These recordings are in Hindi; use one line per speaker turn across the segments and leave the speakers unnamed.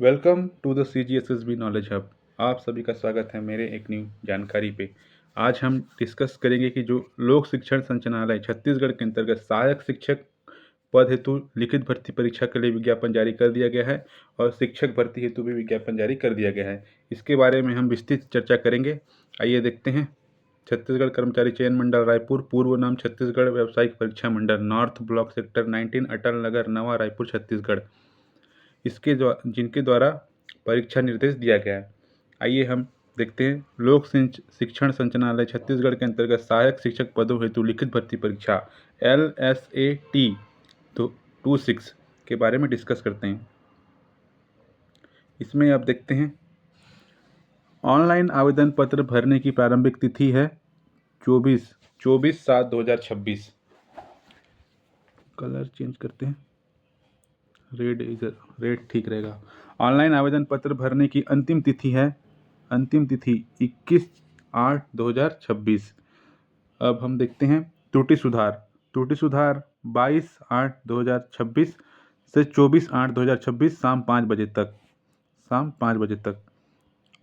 Welcome to the CGSSB knowledge hub. आप सभी का स्वागत है मेरे एक न्यू जानकारी पे। आज हम डिस्कस करेंगे कि जो लोक शिक्षण संचालनालय छत्तीसगढ़ के अंतर्गत सहायक शिक्षक पद हेतु लिखित भर्ती परीक्षा के लिए विज्ञापन जारी कर दिया गया है और शिक्षक भर्ती हेतु भी विज्ञापन जारी कर दिया गया है। इसके बारे में हम विस्तृत चर्चा करेंगे। आइए देखते हैं। छत्तीसगढ़ कर्मचारी चयन मंडल रायपुर, पूर्व नाम छत्तीसगढ़ व्यावसायिक परीक्षा मंडल, north block sector 19, Atal Nagar, नवा रायपुर, छत्तीसगढ़, जिनके द्वारा परीक्षा निर्देश दिया गया है। आइए हम देखते हैं। लोक शिक्षण संचालनालय छत्तीसगढ़ के अंतर्गत सहायक शिक्षक पदों हेतु लिखित भर्ती परीक्षा LSAT 26 के बारे में डिस्कस करते हैं। इसमें आप देखते हैं, ऑनलाइन आवेदन पत्र भरने की प्रारंभिक तिथि है 24/7/2026। कलर चेंज करते हैं, रेड ठीक रहेगा। ऑनलाइन आवेदन पत्र भरने की अंतिम तिथि 21/8/2026। अब हम देखते हैं त्रुटि सुधार 22/8/2026 से 24/8/2026 शाम 5 बजे तक।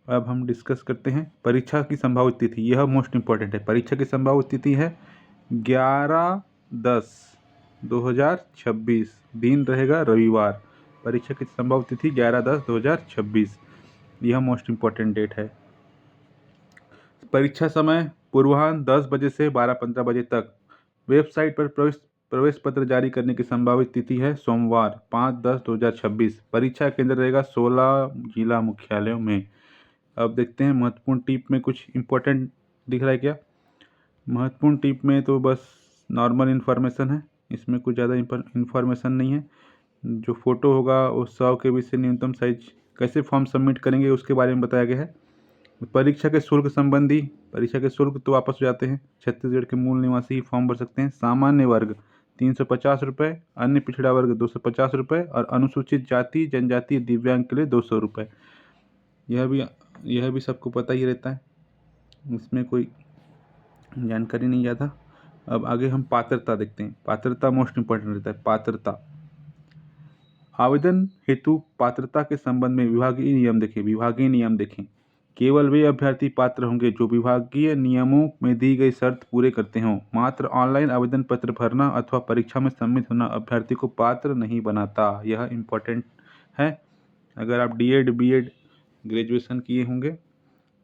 अब हम डिस्कस करते हैं परीक्षा की संभावित तिथि। यह मोस्ट इंपॉर्टेंट है। परीक्षा की संभावित तिथि है 11/10/2026, दिन रहेगा रविवार। परीक्षा की संभावित तिथि 11/10/2026, यह मोस्ट इंपॉर्टेंट डेट है। परीक्षा समय पूर्वाह्न 10 बजे से 12:15 बजे तक। वेबसाइट पर प्रवेश पत्र जारी करने की संभावित तिथि है सोमवार 5/10/2026। परीक्षा केंद्र रहेगा 16 जिला मुख्यालयों में। अब देखते हैं महत्वपूर्ण टिप में कुछ इंपॉर्टेंट दिख रहा है क्या। महत्वपूर्ण टिप में तो बस नॉर्मल इन्फॉर्मेशन है, इसमें कुछ ज़्यादा इन्फॉर्मेशन नहीं है। जो फोटो होगा वो 100 KB से न्यूनतम साइज। कैसे फॉर्म सबमिट करेंगे उसके बारे में बताया गया है। परीक्षा के शुल्क संबंधी, परीक्षा के शुल्क तो वापस हो जाते हैं। छत्तीसगढ़ के मूल निवासी ही फॉर्म भर सकते हैं। सामान्य वर्ग 350 रुपये, अन्य पिछड़ा वर्ग 250 रुपये और अनुसूचित जाति जनजाति दिव्यांग के लिए 200 रुपये। यह भी सबको पता ही रहता है, इसमें कोई जानकारी नहीं ज़्यादा। अब आगे हम पात्रता देखते हैं। पात्रता मोस्ट इंपॉर्टेंट रहता है। पात्रता, आवेदन हेतु पात्रता के संबंध में विभागीय नियम देखें। केवल वे अभ्यर्थी पात्र होंगे जो विभागीय नियमों में दी गई शर्त पूरे करते हों। मात्र ऑनलाइन आवेदन पत्र भरना अथवा परीक्षा में सम्मिलित होना अभ्यर्थी को पात्र नहीं बनाता। यह इम्पोर्टेंट है। अगर आप DED BED ग्रेजुएशन किए होंगे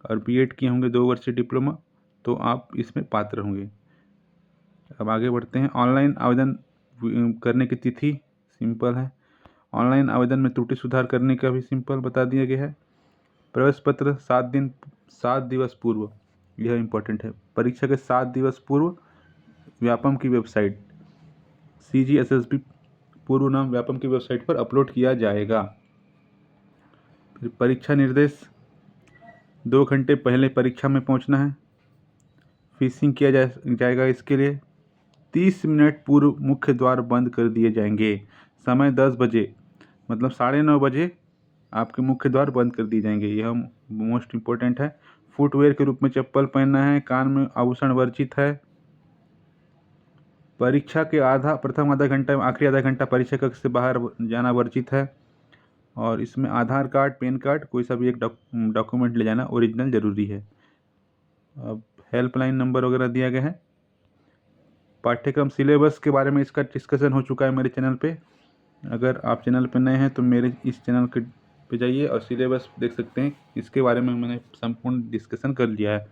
और BED किए होंगे 2 वर्षीय डिप्लोमा, तो आप इसमें पात्र होंगे। अब आगे बढ़ते हैं। ऑनलाइन आवेदन करने की तिथि सिंपल है। ऑनलाइन आवेदन में त्रुटि सुधार करने का भी सिंपल बता दिया गया है। प्रवेश पत्र 7 दिवस पूर्व, यह इम्पोर्टेंट है। परीक्षा के 7 दिवस पूर्व व्यापम की वेबसाइट CGSSB पूर्व नाम व्यापम की वेबसाइट पर अपलोड किया जाएगा। फिर परीक्षा निर्देश, 2 घंटे पहले परीक्षा में पहुंचना है। फिशिंग किया जाएगा। इसके लिए 30 मिनट पूर्व मुख्य द्वार बंद कर दिए जाएंगे। समय 10 बजे, मतलब 9:30 बजे आपके मुख्य द्वार बंद कर दिए जाएंगे। यह मोस्ट इंपॉर्टेंट है। फुटवेयर के रूप में चप्पल पहनना है। कान में आभूषण वर्जित है। परीक्षा के प्रथम आधा घंटा में आखिरी आधा घंटा परीक्षा कक्ष से बाहर जाना वर्जित है। और इसमें आधार कार्ड, पैन कार्ड, कोई सा भी एक डॉक्यूमेंट ले जाना ओरिजिनल जरूरी है। अब हेल्पलाइन नंबर वगैरह दिया गया है। पाठ्यक्रम सिलेबस के बारे में इसका डिस्कशन हो चुका है मेरे चैनल पे। अगर आप चैनल पे नए हैं तो मेरे इस चैनल पे जाइए और सिलेबस देख सकते हैं। इसके बारे में मैंने संपूर्ण डिस्कशन कर लिया है।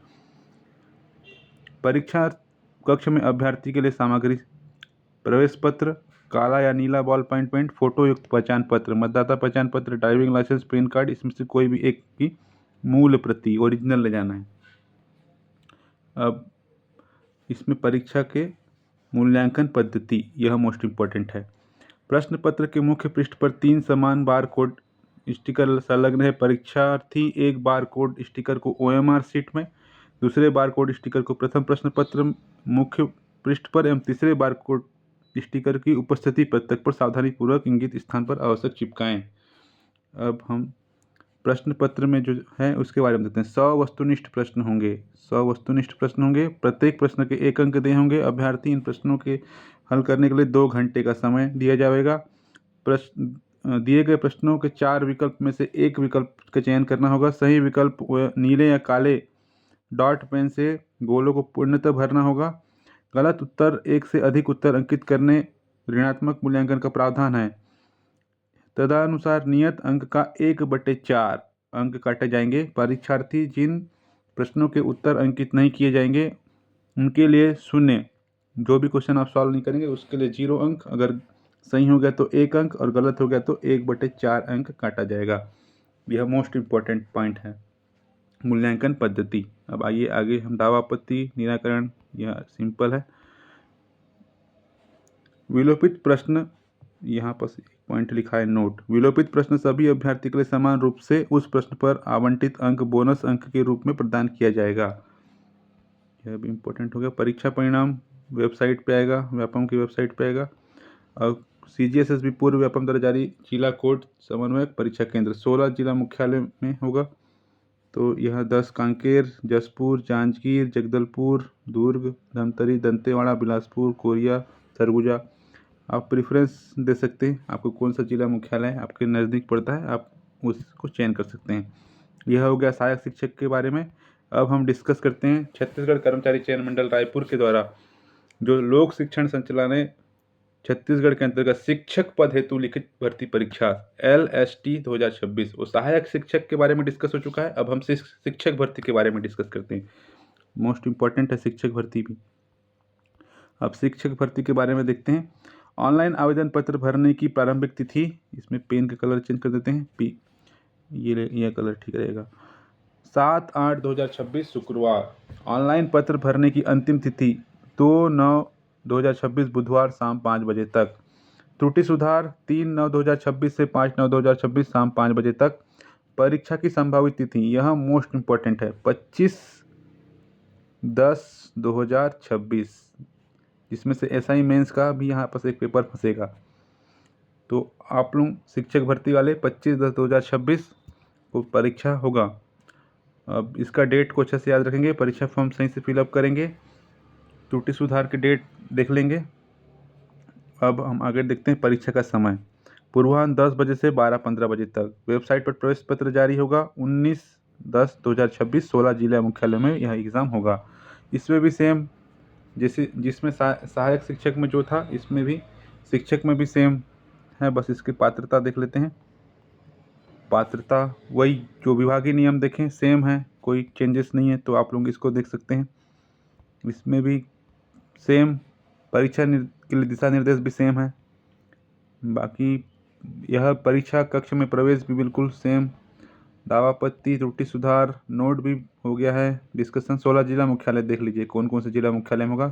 परीक्षा कक्ष में अभ्यर्थी के लिए सामग्री, प्रवेश पत्र, काला या नीला बॉल पॉइंट पेन, फोटो युक्त पहचान पत्र, मतदाता पहचान पत्र, ड्राइविंग लाइसेंस, पैन कार्ड, इसमें से कोई भी एक की मूल प्रति ओरिजिनल ले जाना है। अब इसमें परीक्षा के मूल्यांकन पद्धति, यह मोस्ट इंपॉर्टेंट है। प्रश्न पत्र के मुख्य पृष्ठ पर 3 समान बार कोड स्टिकर संलग्न है। परीक्षार्थी एक बार कोड स्टिकर को OMR शीट में, दूसरे बार कोड स्टिकर को प्रथम प्रश्न पत्र मुख्य पृष्ठ पर एवं तीसरे बार कोड स्टिकर की उपस्थिति पत्रक पर सावधानी पूर्वक इंगित स्थान पर आवश्यक चिपकाएं। अब हम प्रश्न पत्र में जो है उसके बारे में देखते हैं। 100 वस्तुनिष्ठ प्रश्न होंगे। प्रत्येक प्रश्न के 1 अंक दिए होंगे। अभ्यर्थी इन प्रश्नों के हल करने के लिए 2 घंटे का समय दिया जाएगा। दिए गए प्रश्नों के 4 विकल्प में से एक विकल्प का चयन करना होगा। सही विकल्प नीले या काले डॉट पेन से गोलों को पूर्णतः भरना होगा। गलत उत्तर एक से अधिक उत्तर अंकित करने ऋणात्मक मूल्यांकन का प्रावधान है। तदनुसार नियत अंक का 1/4 अंक काटे जाएंगे। परीक्षार्थी जिन प्रश्नों के उत्तर अंकित नहीं किए जाएंगे उनके लिए 0, जो भी क्वेश्चन आप सॉल्व नहीं करेंगे उसके लिए 0 अंक, अगर सही हो गया तो 1 अंक और गलत हो गया तो 1/4 अंक काटा जाएगा। यह मोस्ट इम्पॉर्टेंट पॉइंट है मूल्यांकन पद्धति। अब आइए आगे हम दावा आपत्ति निराकरण, यह सिंपल है। विलोपित प्रश्न, यहाँ पर पॉइंट लिखा है नोट। विलोपित प्रश्न सभी अभ्यर्थी के लिए समान रूप से उस प्रश्न पर आवंटित अंक बोनस अंक के रूप में प्रदान किया जाएगा। यह भी इम्पोर्टेंट हो गया। परीक्षा परिणाम वेबसाइट पे आएगा, व्यापम की वेबसाइट पे आएगा। और CGSSB पूर्व व्यापम द्वारा जारी जिला कोड समन्वयक परीक्षा केंद्र 16 जिला मुख्यालय में होगा। तो यह 10 कांकेर, जसपुर, जांजगीर, जगदलपुर, दुर्ग, धमतरी, दंतेवाड़ा, बिलासपुर, कोरिया, सरगुजा। आप प्रेफरेंस दे सकते हैं, आपको कौन सा जिला मुख्यालय आपके नज़दीक पड़ता है आप उसको चयन कर सकते हैं। यह हो गया सहायक शिक्षक के बारे में। अब हम डिस्कस करते हैं छत्तीसगढ़ कर्मचारी चयन मंडल रायपुर के द्वारा जो लोक शिक्षण संचालनालय छत्तीसगढ़ के अंतर्गत शिक्षक पद हेतु लिखित भर्ती परीक्षा LST 2026 वो सहायक शिक्षक के बारे में डिस्कस हो चुका है। अब हम शिक्षक भर्ती के बारे में डिस्कस करते हैं। मोस्ट इम्पॉर्टेंट है शिक्षक भर्ती भी। अब शिक्षक भर्ती के बारे में देखते हैं। ऑनलाइन आवेदन पत्र भरने की प्रारंभिक तिथि, इसमें पेन का कलर चेंज कर देते हैं, यह कलर ठीक रहेगा, 7/8/2026 शुक्रवार। ऑनलाइन पत्र भरने की अंतिम तिथि 2/9/2026 बुधवार शाम 5 बजे तक। त्रुटि सुधार 3/9/2026 से 5/9/2026 शाम 5 बजे तक। परीक्षा की संभावित तिथि, यह मोस्ट इम्पॉर्टेंट है, 25/10/2026, जिसमें से SI मेंस का भी यहाँ पर एक पेपर फंसेगा। तो आप लोग शिक्षक भर्ती वाले 25/10/2026 को परीक्षा होगा। अब इसका डेट को अच्छे से याद रखेंगे, परीक्षा फॉर्म सही से फिलअप करेंगे, त्रुटि सुधार की डेट देख लेंगे। अब हम आगे देखते हैं परीक्षा का समय, पूर्वाह्न 10 बजे से 12:15 बजे तक। वेबसाइट पर प्रवेश पत्र जारी होगा 19/10/2026 16 जिला मुख्यालय में यह एग्ज़ाम होगा। इसमें भी सेम जैसे जिसमें सहायक शिक्षक में जो था इसमें भी शिक्षक में भी सेम है, बस इसकी पात्रता देख लेते हैं। पात्रता वही जो विभागीय नियम देखें सेम है, कोई चेंजेस नहीं है, तो आप लोग इसको देख सकते हैं। इसमें भी सेम परीक्षा के लिए दिशा निर्देश भी सेम है। बाकी यह परीक्षा कक्ष में प्रवेश भी बिल्कुल सेम। दावापत्ति त्रुटि सुधार नोट भी हो गया है। डिस्कशन 16 जिला मुख्यालय देख लीजिए कौन कौन से जिला मुख्यालय में होगा।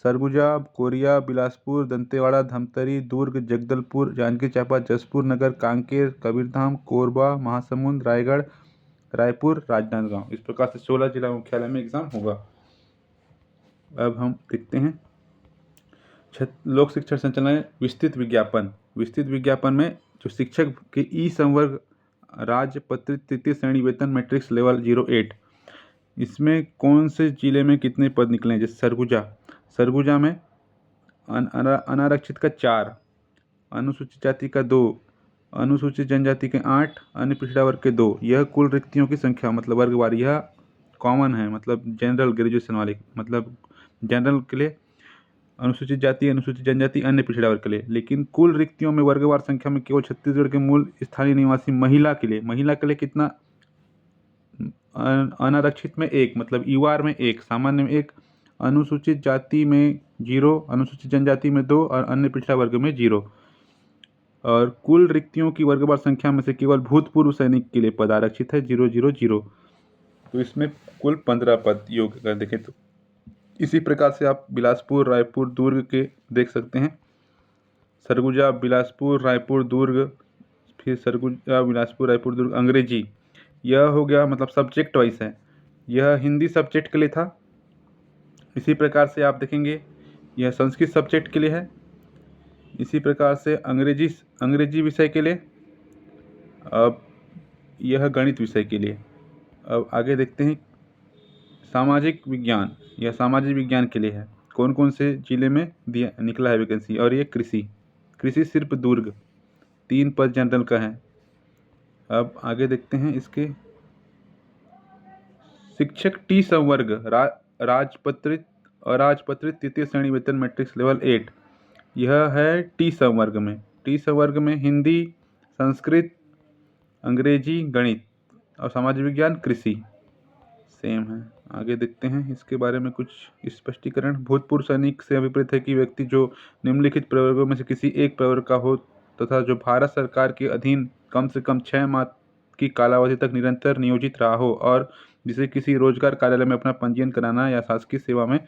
सरगुजा, कोरिया, बिलासपुर, दंतेवाड़ा, धमतरी, दुर्ग, जगदलपुर, जांजगीर चांपा, जसपुर नगर, कांकेर, कबीरधाम, कोरबा, महासमुंद, रायगढ़, रायपुर, राजनांदगांव। इस प्रकार से 16 जिला मुख्यालय में एग्जाम होगा। अब हम देखते हैं लोक शिक्षण संचालनालय विस्तृत विज्ञापन। विस्तृत विज्ञापन में जो शिक्षक के संवर्ग राज्य पत्रित तृतीय श्रेणी वेतन मैट्रिक्स लेवल 08, इसमें कौन से जिले में कितने पद निकले हैं। जैसे सरगुजा में अनारक्षित का 4, अनुसूचित जाति का 2, अनुसूचित जनजाति के 8, अन्य पिछड़ा वर्ग के 2। यह कुल रिक्तियों की संख्या मतलब वर्गवार, यह कॉमन है, मतलब जनरल ग्रेजुएशन वाले, मतलब जनरल के लिए अनुसूचित जाति, अनुसूचित जनजाति, अन्य पिछड़ा वर्ग के लिए। लेकिन कुल रिक्तियों में वर्गवार संख्या में केवल छत्तीसगढ़ के मूल स्थानीय निवासी महिला के लिए कितना, अनारक्षित में 1 मतलब UR में 1, सामान्य में 1, अनुसूचित जाति में 0, अनुसूचित जनजाति में 2 और अन्य पिछड़ा वर्ग में 0। और कुल रिक्तियों की वर्गवार संख्या में से केवल भूतपूर्व सैनिक के लिए पद आरक्षित है 000। तो इसमें कुल 15 पद योग अगर देखें तो। इसी प्रकार से आप बिलासपुर, रायपुर, दुर्ग के देख सकते हैं। सरगुजा, बिलासपुर, रायपुर, दुर्ग, फिर सरगुजा, बिलासपुर, रायपुर, दुर्ग। अंग्रेजी यह हो गया मतलब सब्जेक्ट वाइज है, यह हिंदी सब्जेक्ट के लिए था। इसी प्रकार से आप देखेंगे यह संस्कृत सब्जेक्ट के लिए है। इसी प्रकार से अंग्रेजी विषय के लिए, अब यह गणित विषय के लिए। अब आगे देखते हैं सामाजिक विज्ञान, यह सामाजिक विज्ञान के लिए है। कौन कौन से जिले में दिया निकला है वैकेंसी, और ये कृषि कृषि सिर्फ दुर्ग 3 पद जनरल का है। अब आगे देखते हैं इसके शिक्षक टी संवर्ग राजपत्रित अराजपत्रित तृतीय श्रेणी वेतन मैट्रिक्स लेवल 8, यह है टी संवर्ग में। टी संवर्ग में हिंदी, संस्कृत, अंग्रेजी, गणित और सामाजिक विज्ञान, कृषि सेम है। आगे देखते हैं इसके बारे में कुछ स्पष्टीकरण। भूतपूर्व सैनिक से अभिप्रेत है कि व्यक्ति जो निम्नलिखित प्रवर्गों में से किसी एक प्रवर्ग का हो तथा जो भारत सरकार के अधीन कम से कम 6 माह की कालावधि तक निरंतर नियोजित रहा हो और जिसे किसी रोजगार कार्यालय में अपना पंजीयन कराना या शासकीय सेवा में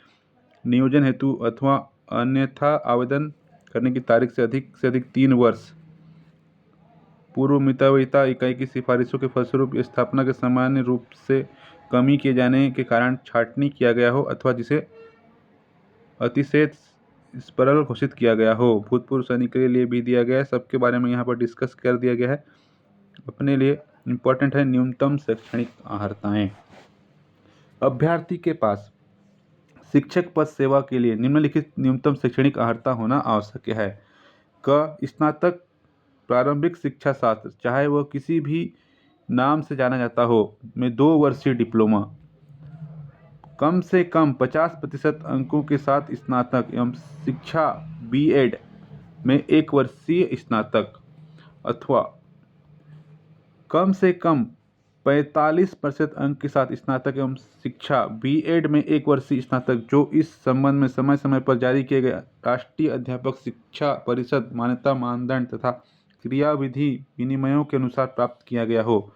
नियोजन हेतु अथवा अन्यथा आवेदन करने की तारीख से अधिक 3 वर्ष पूर्व मितव्ययिता इकाई की सिफारिशों के फलस्वरूप स्थापना के सामान्य रूप से कमी किए जाने के कारण छांटनी किया गया हो अथवा जिसे अतिशय स्परल घोषित किया गया हो। भूतपूर्व सैनिक के लिए भी दिया गया है, सबके बारे में यहाँ पर डिस्कस कर दिया गया है। अपने लिए इम्पोर्टेंट है न्यूनतम शैक्षणिक अर्हताएं। अभ्यर्थी के पास शिक्षक पद सेवा के लिए निम्नलिखित न्यूनतम शैक्षणिक अर्हता होना आवश्यक है। क स्नातक प्रारंभिक शिक्षा शास्त्र, चाहे वह किसी भी नाम से जाना जाता हो, में 2 वर्षीय डिप्लोमा, कम से कम 50% अंकों के साथ स्नातक एवं शिक्षा बीएड में 1 वर्षीय स्नातक अथवा कम से कम 45% अंक के साथ स्नातक एवं शिक्षा बीएड में 1 वर्षीय स्नातक जो इस संबंध में समय समय पर जारी किए गए राष्ट्रीय अध्यापक शिक्षा परिषद मान्यता मानदंड तथा क्रियाविधि विनियमों के अनुसार प्राप्त किया गया हो,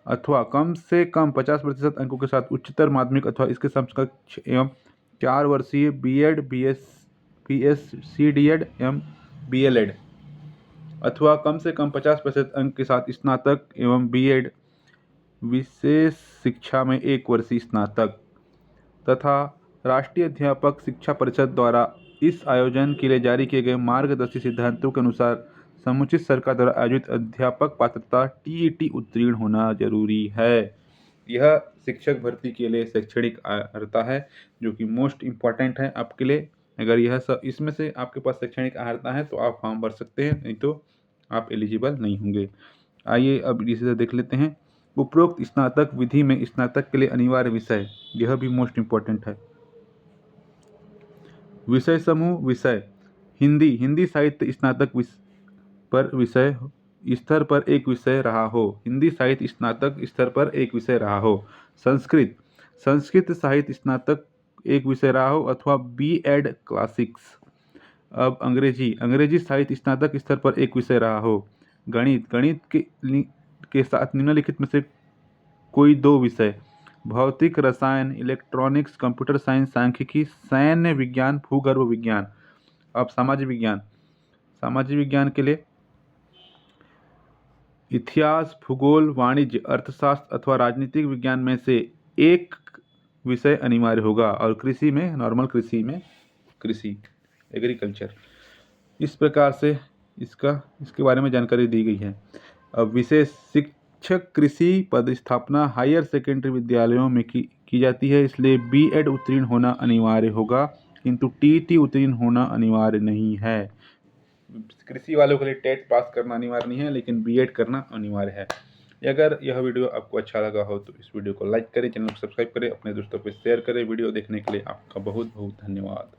अथवा कम से कम 50% अंकों के साथ उच्चतर माध्यमिक अथवा इसके समकक्ष एवं 4 वर्षीय बीएड बीएससी डीएड एवं बीएलएड अथवा कम से कम 50% अंक के साथ स्नातक एवं बीएड विशेष शिक्षा में 1 वर्षीय स्नातक तथा राष्ट्रीय अध्यापक शिक्षा परिषद द्वारा इस आयोजन के लिए जारी किए गए मार्गदर्शी सिद्धांतों के अनुसार समुचित सरकार द्वारा आयोजित अध्यापक पात्रता टीईटी उत्तीर्ण होना जरूरी है। यह शिक्षक भर्ती के लिए शैक्षणिक अर्हता है जो कि मोस्ट इम्पॉर्टेंट है आपके लिए। अगर यह सब इसमें से आपके पास शैक्षणिक अर्हता है तो आप फॉर्म भर सकते हैं, नहीं तो आप एलिजिबल नहीं होंगे। आइए अब इसे देख लेते हैं। उपरोक्त स्नातक विधि में स्नातक के लिए अनिवार्य विषय, यह भी मोस्ट इम्पॉर्टेंट है। विषय समूह विषय हिंदी साहित्य स्नातक पर विषय स्तर पर 1 विषय रहा हो, हिंदी साहित्य स्नातक स्तर पर 1 विषय रहा हो। संस्कृत साहित्य स्नातक 1 विषय रहा हो अथवा बीएड क्लासिक्स। अब अंग्रेजी साहित्य स्नातक स्तर पर 1 विषय रहा हो। गणित के साथ निम्नलिखित में से कोई 2 विषय, भौतिक रसायन, इलेक्ट्रॉनिक्स, कंप्यूटर साइंस, सांख्यिकी, सैन्य विज्ञान, भूगर्भ विज्ञान। अब सामाजिक विज्ञान के लिए इतिहास, भूगोल, वाणिज्य, अर्थशास्त्र अथवा राजनीतिक विज्ञान में से 1 विषय अनिवार्य होगा। और कृषि में नॉर्मल कृषि एग्रीकल्चर। इस प्रकार से इसके बारे में जानकारी दी गई है। अब विशेष शिक्षक कृषि पद स्थापना हायर सेकेंडरी विद्यालयों में की जाती है, इसलिए बीएड उत्तीर्ण होना अनिवार्य होगा, किंतु टीईटी उत्तीर्ण होना अनिवार्य नहीं है। कृषि वालों के लिए टेट पास करना अनिवार्य नहीं है, लेकिन बीएड करना अनिवार्य है। अगर यह वीडियो आपको अच्छा लगा हो तो इस वीडियो को लाइक करें, चैनल को सब्सक्राइब करें, अपने दोस्तों को शेयर करें। वीडियो देखने के लिए आपका बहुत बहुत धन्यवाद।